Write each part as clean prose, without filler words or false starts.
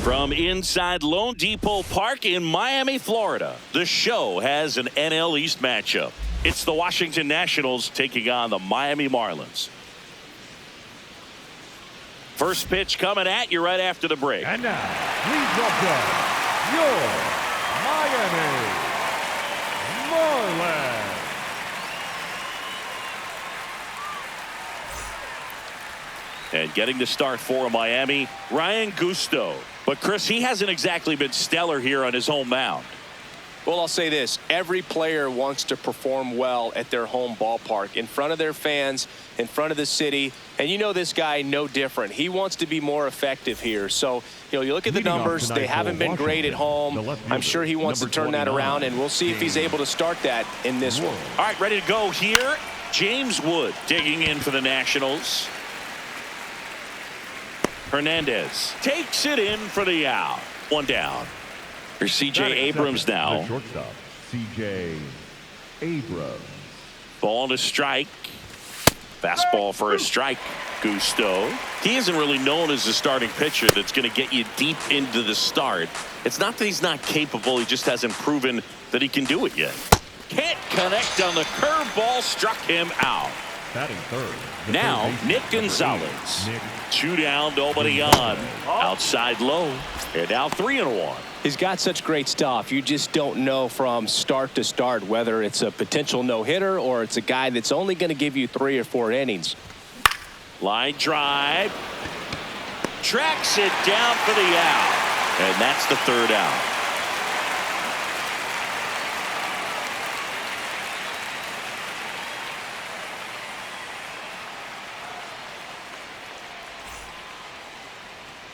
From inside Lone Depot Park in Miami, Florida, the show has an NL East matchup. It's the Washington Nationals taking on the Miami Marlins. First pitch coming at you right after the break. And now, please welcome your Miami Marlins. And getting the start for Miami, Ryan Gusto. But Chris, he hasn't exactly been stellar here on his home mound. Well, I'll say this. Every player wants to perform well at their home ballpark, in front of their fans, in front of the city. And you know this guy no different. He wants to be more effective here. So, you look at the numbers. They haven't been great at home. I'm sure he wants to turn that around, and we'll see if he's able to start that in this one. All right, ready to go here. James Wood digging in for the Nationals. Hernandez takes it in for the out. One down. Here's C.J. Abrams now. The shortstop, C.J. Abrams. Ball to strike. Fastball for a strike. Gusto. He isn't really known as a starting pitcher that's going to get you deep into the start. It's not that he's not capable. He just hasn't proven that he can do it yet. Can't connect on the curveball. Struck him out. Batting third. Now, Nick Gonzalez. 2 down, nobody on. Outside low. And now 3-1. He's got such great stuff. You just don't know from start to start whether it's a potential no-hitter or it's a guy that's only going to give you 3 or 4 innings. Line drive. Tracks it down for the out. And that's the 3rd out.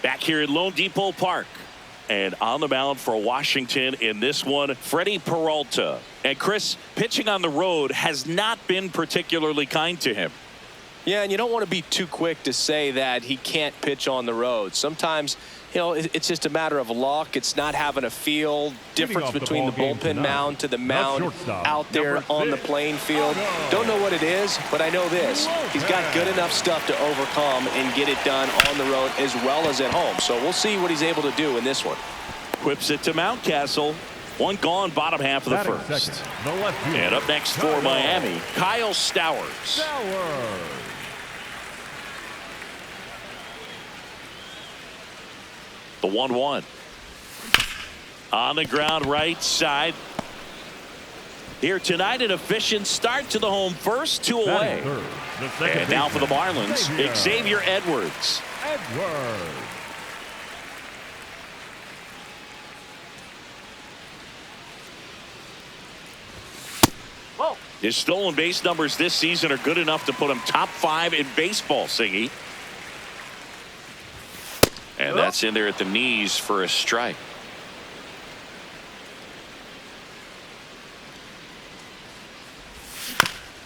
Back here at Lone Depot Park. And on the mound for Washington in this one, Freddie Peralta. And Chris, pitching on the road has not been particularly kind to him. Yeah, and you don't want to be too quick to say that he can't pitch on the road. Sometimes, it's just a matter of luck. It's not having a feel. Difference between the bullpen mound to the mound out there on the playing field. Don't know what it is, but I know this. He's got good enough stuff to overcome and get it done on the road as well as at home. So we'll see what he's able to do in this one. Whips it to Mountcastle. One gone, bottom half of the first. And up next for Miami, Kyle Stowers. The 1-1. On the ground right side. Here tonight, an efficient start to the home first, 2 away. And now for the Marlins, Xavier Edwards. His stolen base numbers this season are good enough to put him top 5 in baseball, Singy. And that's in there at the knees for a strike.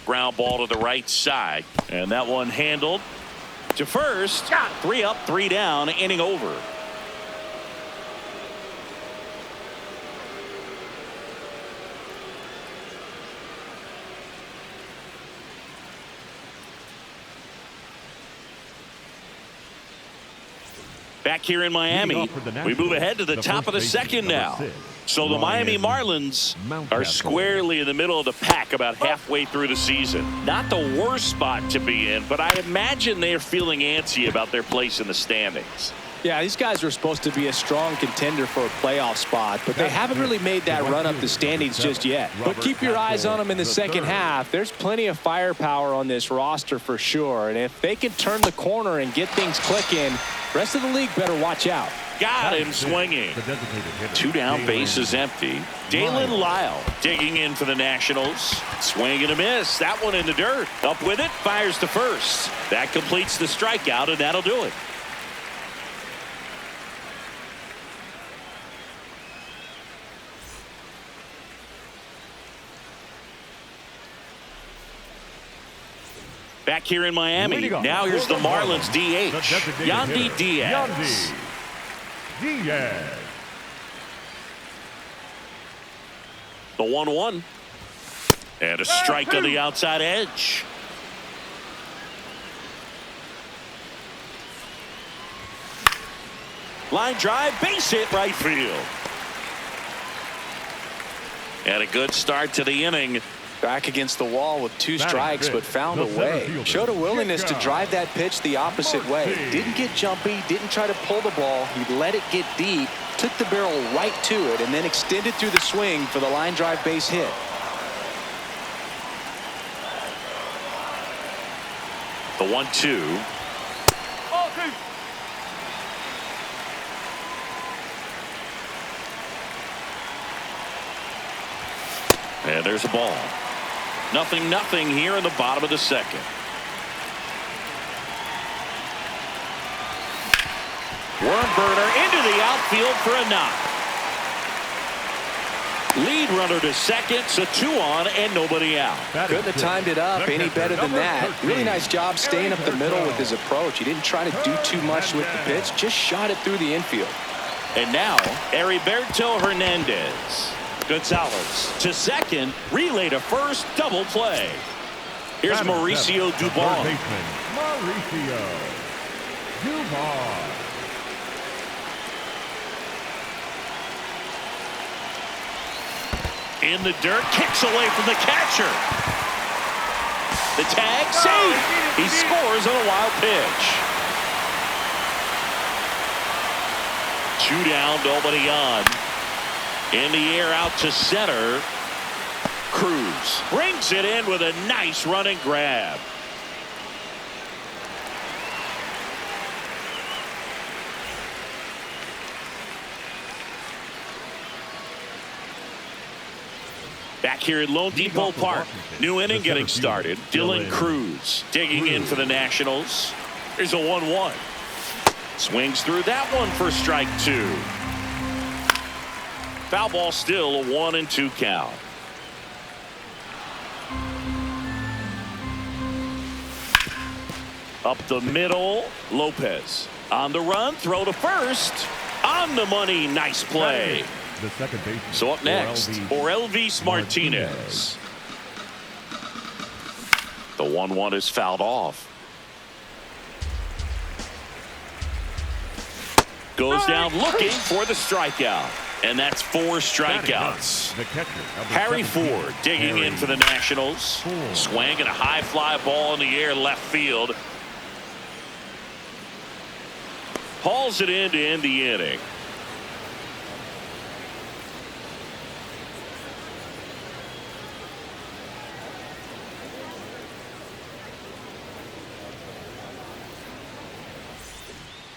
Ground ball to the right side. And that one handled to first. 3 up, 3 down, inning over. Back here in Miami, we move ahead to the top of the second now. So the Miami Marlins are squarely in the middle of the pack about halfway through the season. Not the worst spot to be in, but I imagine they're feeling antsy about their place in the standings. Yeah, these guys are supposed to be a strong contender for a playoff spot, but they haven't really made that run up the standings just yet. But keep your eyes on them in the second half. There's plenty of firepower on this roster for sure. And if they can turn the corner and get things clicking, the rest of the league better watch out. Got him swinging. 2 down, bases empty. Dalen Lyle digging in for the Nationals. Swing and a miss. That one in the dirt. Up with it. Fires to first. That completes the strikeout, and that'll do it. Back here in Miami. Now here's the Marlins DH. Yandy Diaz. The 1-1. And a strike on the outside edge. Line drive, base hit, right field. And a good start to the inning. Back against the wall with 2 strikes, but found a way. Showed a willingness to drive that pitch the opposite way. Didn't get jumpy, didn't try to pull the ball. He let it get deep, took the barrel right to it, and then extended through the swing for the line drive base hit. The 1-2. And there's a ball. 0-0 here in the bottom of the second. Worm burner into the outfield for a knock. Lead runner to second, so 2 on and nobody out. Couldn't have timed it up any better than that. Really nice job staying up the middle with his approach. He didn't try to do too much with the pitch, just shot it through the infield. And now, Heriberto Hernandez. Gonzalez to second, relay to first, double play. Here's Mauricio Dubon. Mauricio Dubon. In the dirt, kicks away from the catcher. The tag, safe. He scores on a wild pitch. 2 down, nobody on. In the air out to center. Cruz brings it in with a nice running grab. Back here at Lone Depot Park. New inning getting started. Dylan Cruz digging in for the Nationals. Here's a 1-1. Swings through that one for strike 2. Foul ball, still a 1-2 count. Up the middle, Lopez on the run, throw to first, on the money, nice play. The second baseman. So up next, Orelvis Martinez. The 1-1 is fouled off. Goes down looking for the strikeout. And that's 4 strikeouts. Harry Ford digging in for the Nationals. Swinging a high fly ball in the air left field. Hauls it in to end the inning.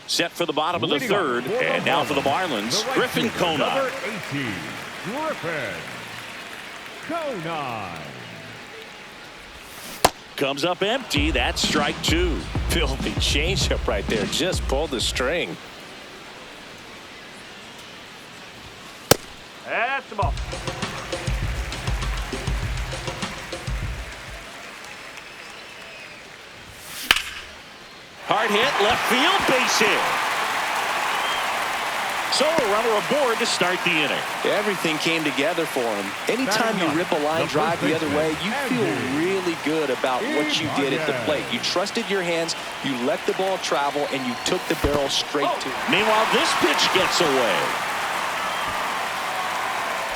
Set for the bottom of the third, and now for the Marlins, Griffin Conine. Number 18, Griffin Conine. Comes up empty. That's strike 2. Filthy changeup right there. Just pulled the string. That's the ball. Hard hit, left field, base hit. So a runner aboard to start the inning. Everything came together for him. Anytime you rip a line drive the other way, you feel really good about what you did at the plate. You trusted your hands, you let the ball travel, and you took the barrel straight to it. Meanwhile, this pitch gets away.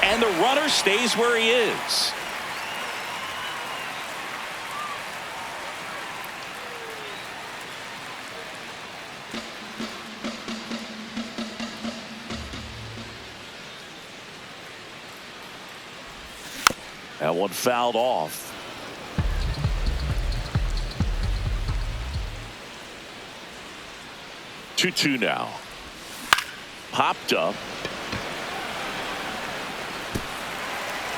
And the runner stays where he is. That one fouled off. Two now. Popped up.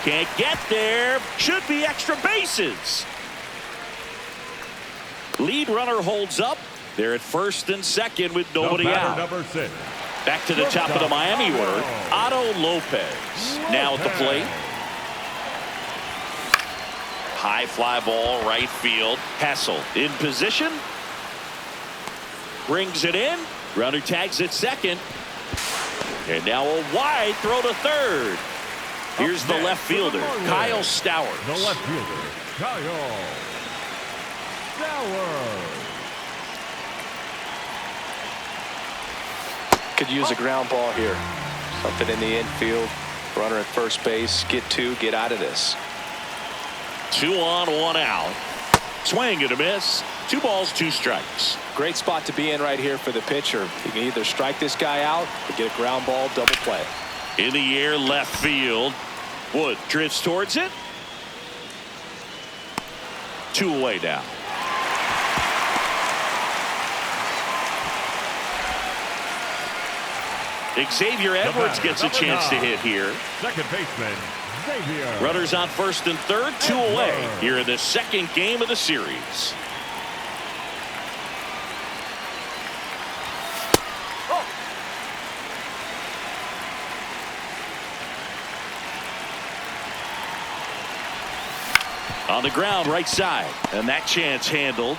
Can't get there. Should be extra bases. Lead runner holds up. They're at first and second with nobody out. Number 6. Back to the top of the Miami order, Otto Lopez. Now at the plate. High fly ball, right field. Hessel in position. Brings it in. Runner tags at second. And now a wide throw to third. Here's the left fielder, Kyle Stowers. The left fielder, Kyle Stowers. Could use a ground ball here. Something in the infield. Runner at first base. Get two. Get out of this. 2 on, 1 out. Swing and a miss. 2 balls, 2 strikes. Great spot to be in right here for the pitcher. You can either strike this guy out or get a ground ball, double play. In the air, left field. Wood drifts towards it. 2 away now. Xavier Edwards gets a chance to hit here. Second baseman, Xavier. Runners on first and third, 2 away here in the second game of the series. On the ground, right side, and that chance handled.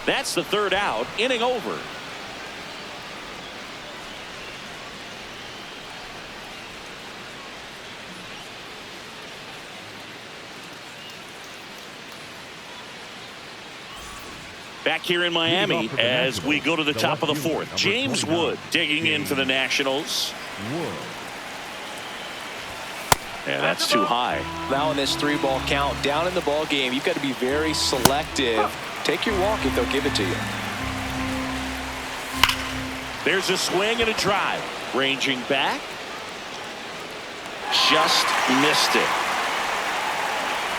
That's the 3rd out, inning over. Back here in Miami as we go to the top of the 4th. James Wood digging in for the Nationals. And that's too high. Now in this 3-ball count, down in the ball game, you've got to be very selective. Take your walk if they'll give it to you. There's a swing and a drive. Ranging back. Just missed it.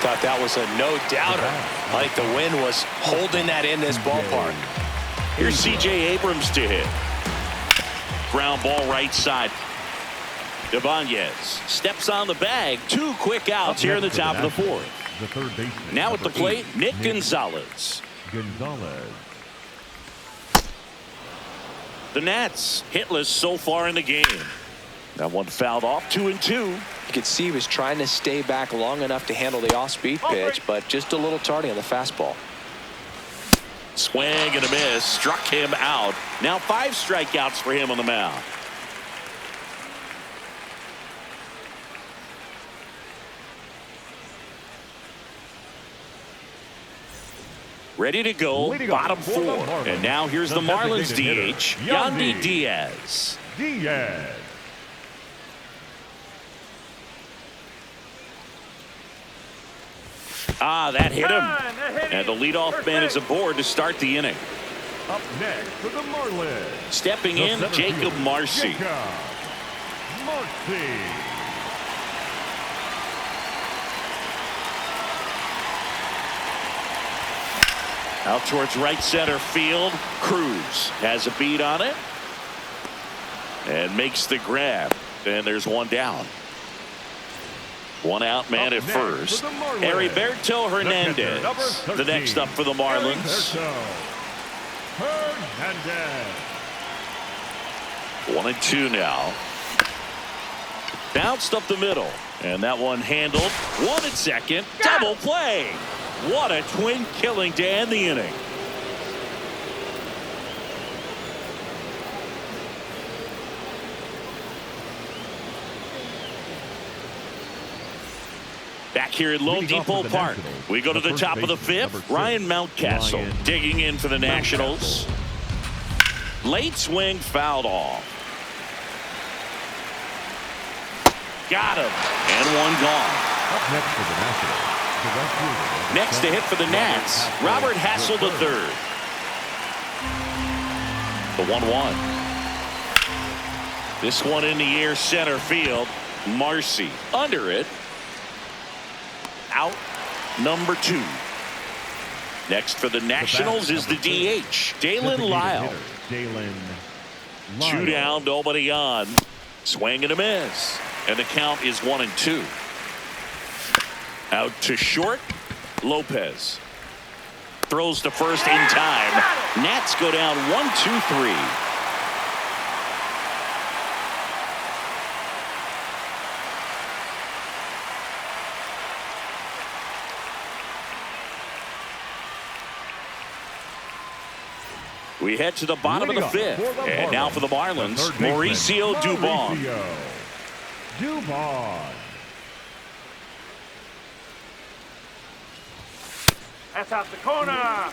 Thought that was a no-doubter. I think the wind was holding that in this ballpark. Here's C.J. Abrams to hit. Ground ball right side. Ibanez steps on the bag. 2 quick outs here in the top of the 4th. The third baseman. Now at the plate, Nick Gonzalez. The Nats hitless so far in the game. That one fouled off. 2-2. You could see he was trying to stay back long enough to handle the off-speed pitch, but just a little tardy on the fastball. Swing and a miss. Struck him out. Now 5 strikeouts for him on the mound. Ready to go, bottom 4. And now here's the Marlins DH, Yandy Diaz. That hit him. And the leadoff man is aboard to start the inning. Up next for the Marlins. Stepping in, Jacob Marcy. Out towards right center field. Cruz has a beat on it. And makes the grab. And there's one down. 1 out man at first. Heriberto Hernandez. The next up for the Marlins. 1-2 now. Bounced up the middle. And that one handled. 1 at second. Double play. What a twin killing to end the inning. Back here at Lone Depot Park, we go to the top of the 5th. Ryan Mountcastle digging in for the Nationals. Late swing fouled off. Got him. And one gone. Up next for the Nationals. Next to hit for the Nats, Robert Hassel III. The 1-1. This one in the air, center field. Marcy under it. Out number 2. Next for the Nationals is the DH, Dalen Lyle. 2 down, nobody on. Swing and a miss. And the count is 1-2. Out to short, Lopez. Throws to first in time. Nats go down 1-2-3. We head to the bottom of the 5th. And now for the Marlins, Mauricio Dubon. That's out the corner.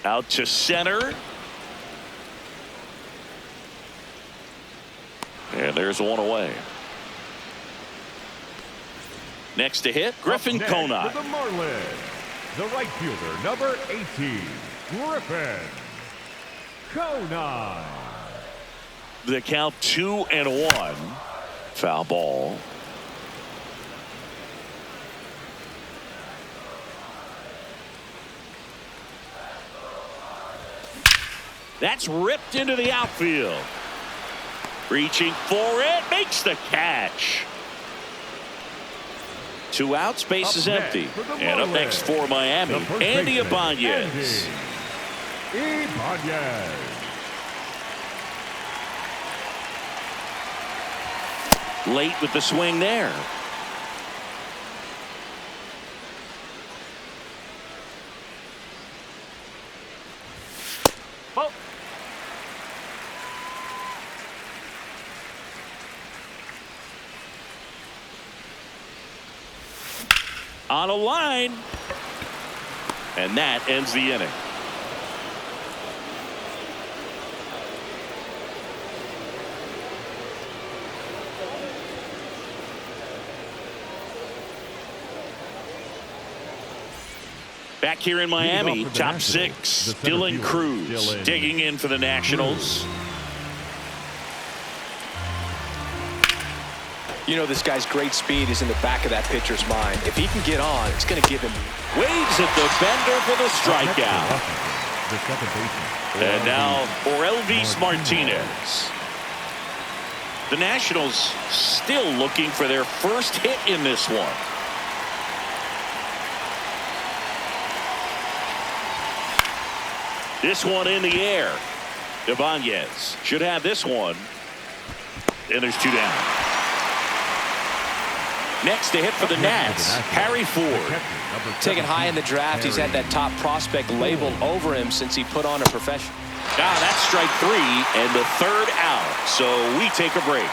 Out to center. And there's one away. Next to hit, Griffin Next Conine. for the Marlins, the right fielder, number 18, Griffin Conine. The count 2-1. Foul ball. That's ripped into the outfield. Reaching for it, makes the catch. 2 outs, base is empty. And up next for Miami, Andy Ibanez. Ibanez. Late with the swing there. Oh. On a line. And that ends the inning. Back here in Miami, top 6, Dylan Cruz digging in for the Nationals. You know, this guy's great speed is in the back of that pitcher's mind. If he can get on, it's going to give him. Waves at the bender for the strikeout. The second baseman. And now for Elvis Martinez. The Nationals still looking for their first hit in this one. This one in the air. Ibanez should have this one. And there's 2 down. Next to hit for the Nats, Harry Ford. Taken high in the draft, he's had that top prospect label over him since he put on a profession. Now that's strike 3 and the 3rd out. So we take a break.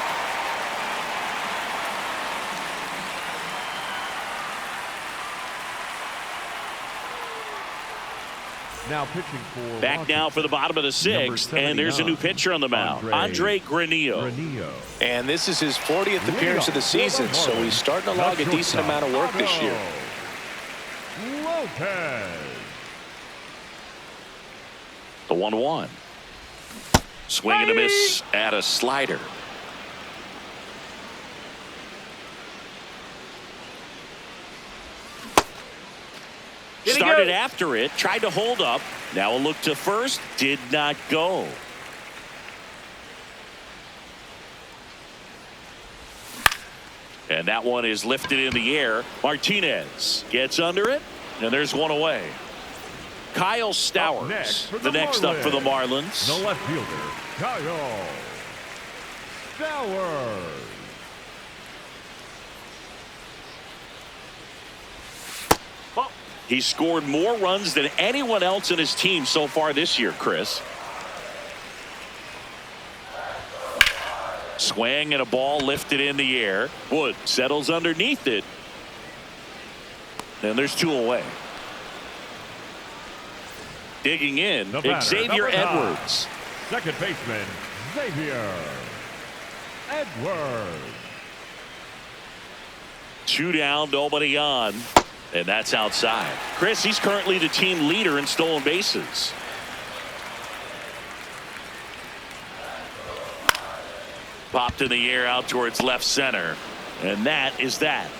Now pitching for Back now for the bottom of the 6th, and there's a new pitcher on the mound, Andre Granillo. And this is his 40th appearance of the season, so he's starting to log a decent amount of work this year. Lopez. The 1-1. Swing and a miss at a slider. Started after it, tried to hold up. Now a look to first, did not go. And that one is lifted in the air. Martinez gets under it, and there's one away. Kyle Stowers, the next up for the Marlins. The left fielder, Kyle Stowers. He scored more runs than anyone else in his team so far this year, Chris. Swing and a ball lifted in the air. Wood settles underneath it. And there's 2 away. Digging in, Xavier Edwards. Second baseman, Xavier Edwards. 2 down, nobody on. And that's outside. Chris, he's currently the team leader in stolen bases. Popped in the air out towards left center. And that is that.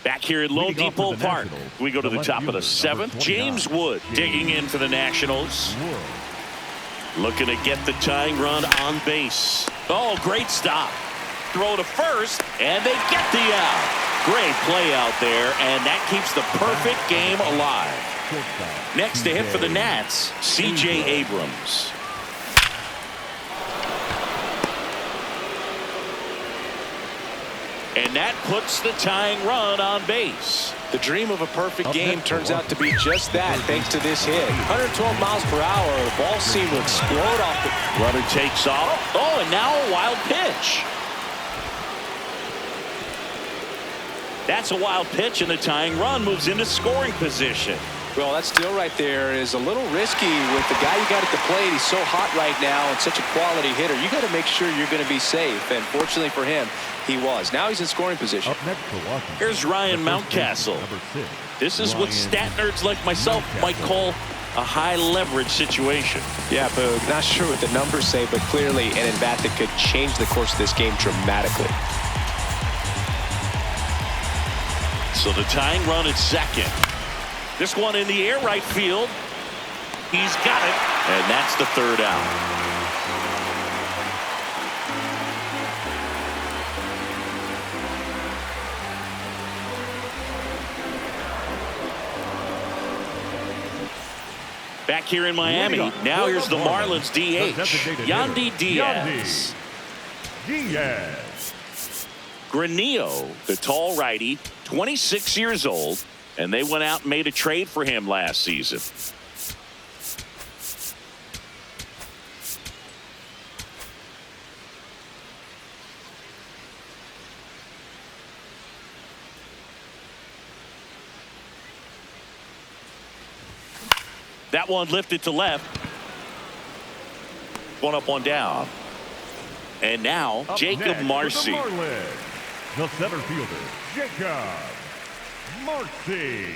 Back here at Lone Depot Park, we go to the top of the 7th. James Wood digging in for the Nationals. Looking to get the tying run on base. Oh, great stop. Throw to first, and they get the out. Great play out there, and that keeps the perfect game alive. Next to hit for the Nats, C.J. Abrams. And that puts the tying run on base. The dream of a perfect game turns out to be just that thanks to this hit. 112 miles per hour. The ball seemed to explode off the... Runner takes off. Oh, and now a wild pitch. That's a wild pitch, and the tying run moves into scoring position. Well, that still right there is a little risky with the guy you got at the plate. He's so hot right now and such a quality hitter. You got to make sure you're going to be safe, and fortunately for him, he was. Now he's in scoring position. Up next for Washington. Here's Ryan Mountcastle. This is what stat nerds like myself might call a high leverage situation. Yeah, Boog, not sure what the numbers say, but clearly an at-bat that could change the course of this game dramatically. So the tying run at second. This one in the air right field. He's got it. And that's the third out. Back here in Miami. Now here's the Marlins DH, Yandy Diaz. Granillo, the tall righty, 26 years old, and they went out and made a trade for him last season. That one lifted to left. One up, one down. And now Jacob Marcy. The center fielder, Jacob Marcy.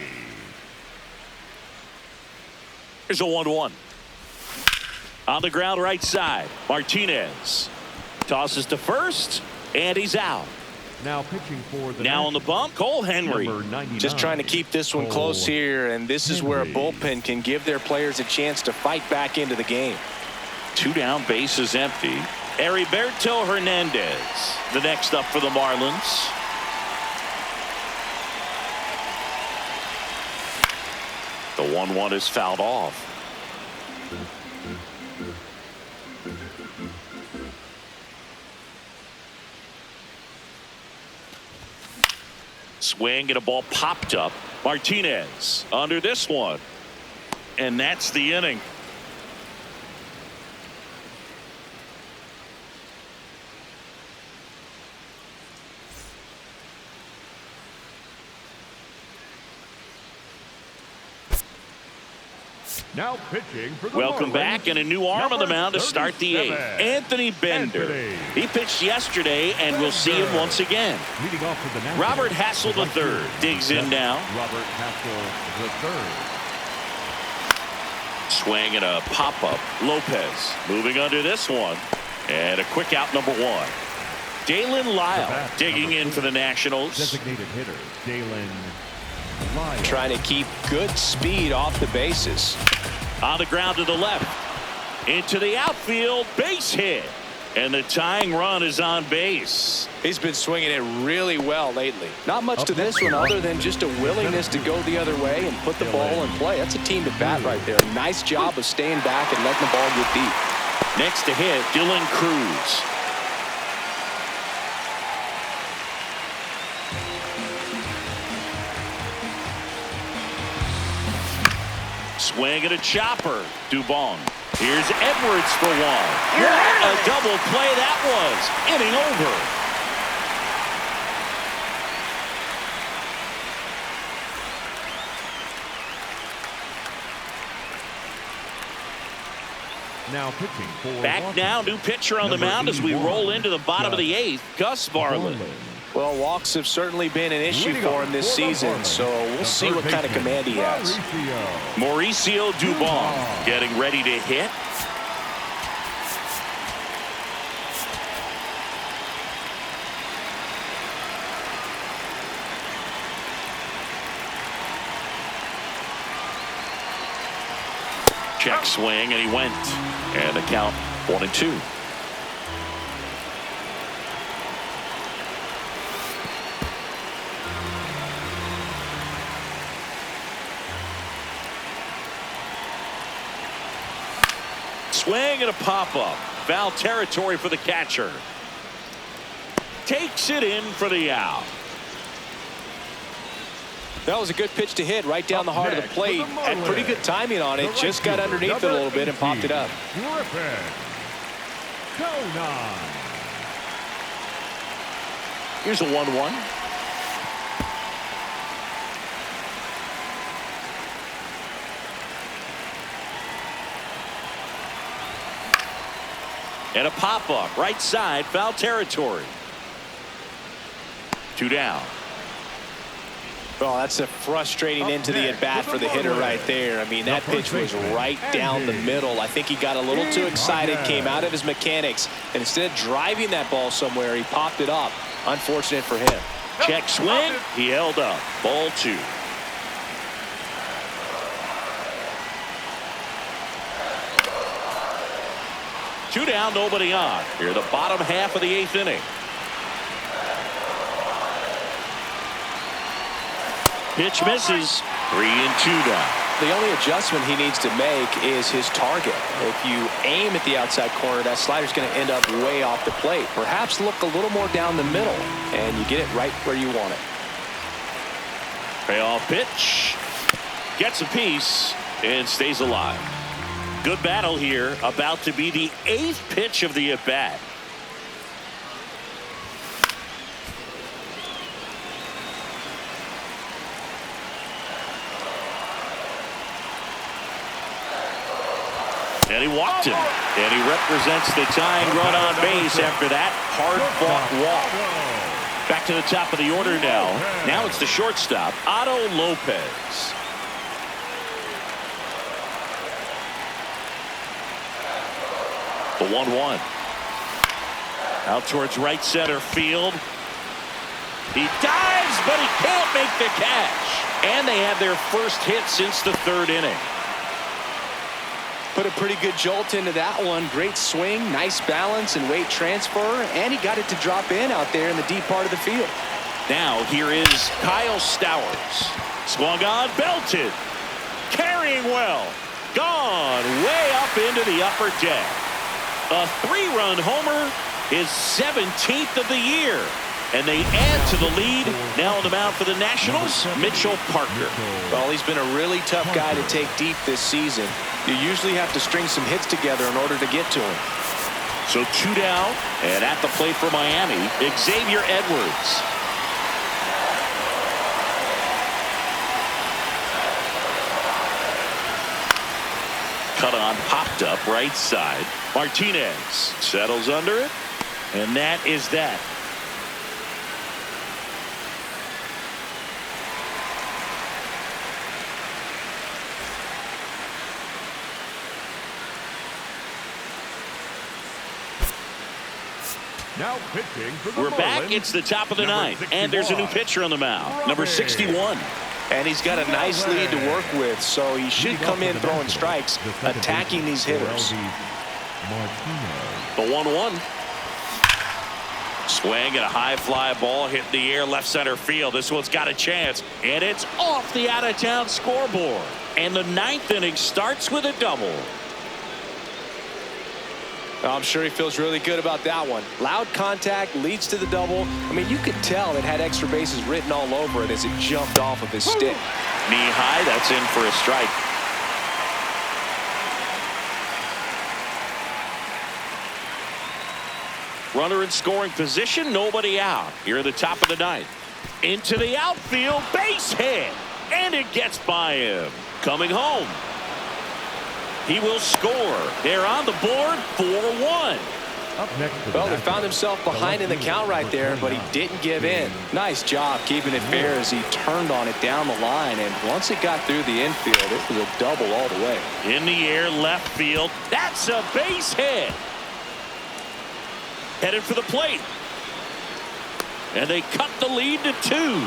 Here's a 1-1. On the ground right side. Martinez tosses to first, and he's out. Now pitching for the on the bump, Cole Henry. Just trying to keep this one close here, and this is where a bullpen can give their players a chance to fight back into the game. 2 down, bases empty. Heriberto Hernandez, the next up for the Marlins. The 1-1 is fouled off. Swing and a ball popped up. Martinez under this one. And that's the inning. Now pitching for the Welcome Marlins, back, and a new arm on the mound to start the 8th. 37, Anthony Bender. He pitched yesterday, and we'll see him once again. Leading off for the Nationals, Robert Hassel III digs in now. Robert Hassel III. Swing and a pop-up. Lopez moving under this one. And a quick out, number 1. Dalen Lyle digging in for the Nationals. Designated hitter, Dalen Lyle. Trying to keep good speed off the bases. On the ground to the left. Into the outfield. Base hit. And the tying run is on base. He's been swinging it really well lately. Not much to this one other than just a willingness to go the other way and put the ball in play. That's a team to bat right there. Nice job of staying back and letting the ball get deep. Next to hit, Dylan Cruz. Swing and a chopper. Dubon. Here's Edwards for 1. What a double play that was. Inning over. Now pitching for Back Washington. now, new pitcher on the Number mound as we 81, roll into the bottom of the 8th. Gus Varland. Well, walks have certainly been an issue for him this season, so we'll see what kind of command he has. Mauricio Dubon getting ready to hit. Check swing, and he went. And the count 1-2. Swing and a pop-up. Foul territory for the catcher. takes it in for the out. That was a good pitch to hit right down the heart of the plate. Had pretty good timing on it. Just got underneath it a little bit and popped it up. Here's a 1-1. And a pop-up, right side, foul territory. 2 down. Oh, that's a frustrating end to the at-bat for the hitter right there. I mean, that pitch was right down the middle. I think he got a little too excited, came out of his mechanics, and instead of driving that ball somewhere, he popped it up. Unfortunate for him. Check swing. He held up. Ball 2. Two down, nobody on. Here, the bottom half of the 8th inning. Pitch misses. 3-2 now. The only adjustment he needs to make is his target. If you aim at the outside corner, that slider's going to end up way off the plate. Perhaps look a little more down the middle, and you get it right where you want it. Payoff pitch. Gets a piece and stays alive. Good battle here. About to be the 8th pitch of the at-bat. And he walked him. And he represents the tying run on base after that hard-fought walk. Back to the top of the order now. Now it's the shortstop, Otto Lopez. The 1-1. Out towards right center field. He dives, but he can't make the catch. And they have their first hit since the 3rd inning. Put a pretty good jolt into that one. Great swing, nice balance and weight transfer, and he got it to drop in out there in the deep part of the field. Now here is Kyle Stowers. Swung on, belted. Carrying well. Gone way up into the upper deck. A 3-run homer, his 17th of the year. And they add to the lead. Now on the mound for the Nationals, Mitchell Parker. Well, he's been a really tough guy to take deep this season. You usually have to string some hits together in order to get to him. So 2 down, and at the plate for Miami, Xavier Edwards. Cut on, popped up right side. Martinez settles under it, and that is that. Now pitching for the We're back. Marlins, It's the top of the number 9th, and there's a new 61, pitcher on the mound, number 61. And he's got a nice lead to work with, so he should come in throwing strikes, attacking these hitters. The 1-1. Swing and a high fly ball hit in the air left center field. This one's got a chance, and it's off the out-of-town scoreboard. And the 9th inning starts with a double. I'm sure he feels really good about that one. Loud contact leads to the double. I mean, you could tell it had extra bases written all over it as it jumped off of his stick. Knee high, that's in for a strike. Runner in scoring position, nobody out. Here at the top of the 9th. Into the outfield, base hit. And it gets by him. Coming home. He will score. They're on the board, 4-1. Well, he found himself behind in the count right there, but he didn't give in. Nice job keeping it fair as he turned on it down the line, and once it got through the infield, it was a double all the way. In the air, left field. That's a base hit. Headed for the plate. And they cut the lead to 2.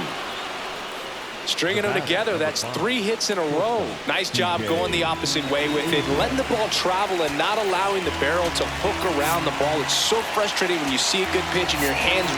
Stringing them together, that's 3 hits in a row. Nice job going the opposite way with it, letting the ball travel and not allowing the barrel to hook around the ball. It's so frustrating when you see a good pitch and your hands.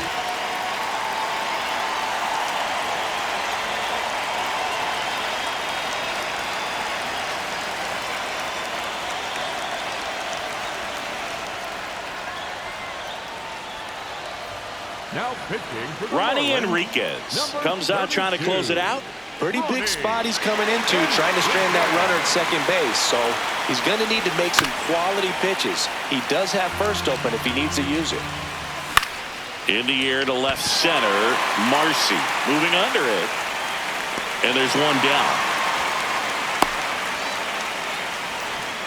Now pitching for the Ronnie Marlins, Enriquez number comes out trying to 32. close it out. Pretty big spot he's coming into, trying to strand that runner at second base. So he's going to need to make some quality pitches. He does have first open if he needs to use it. In the air to left center. Marcy moving under it. And there's one down.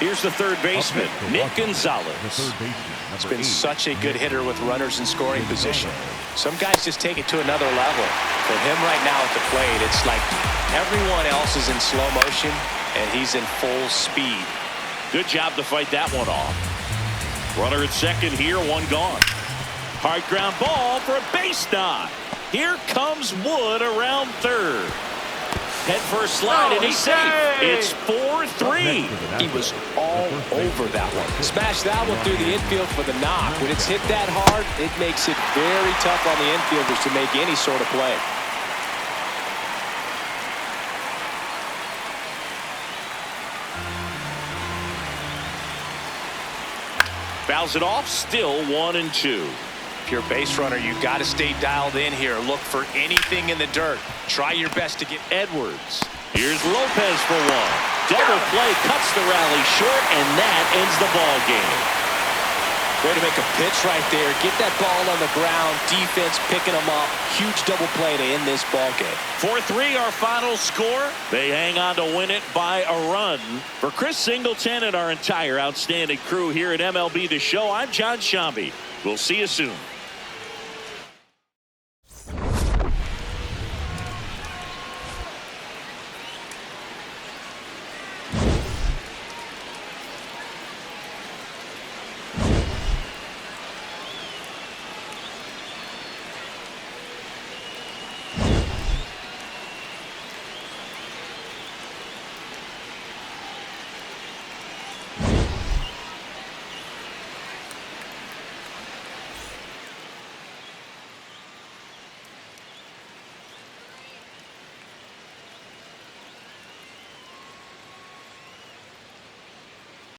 Here's the third baseman, Nick Gonzalez. He's been such a good hitter with runners in scoring position. Some guys just take it to another level. For him right now at the plate, it's like everyone else is in slow motion and he's in full speed. Good job to fight that one off. Runner at second here, one gone. Hard ground ball for a base knock. Here comes Wood around third. Head first slide, and he's safe. It's 4-3. He was all over that one. Smashed that one through the infield for the knock. When it's hit that hard, it makes it very tough on the infielders to make any sort of play. Fouls it off, still 1-2. If you're a base runner, you got to stay dialed in here. Look for anything in the dirt. Try your best to get Edwards. Here's Lopez for one. Double play cuts the rally short, and that ends the ball game. Way to make a pitch right there. Get that ball on the ground. Defense picking them up. Huge double play to end this ball game. 4-3 our final score. They hang on to win it by a run. For Chris Singleton and our entire outstanding crew here at MLB The Show, I'm John Shambi. We'll see you soon.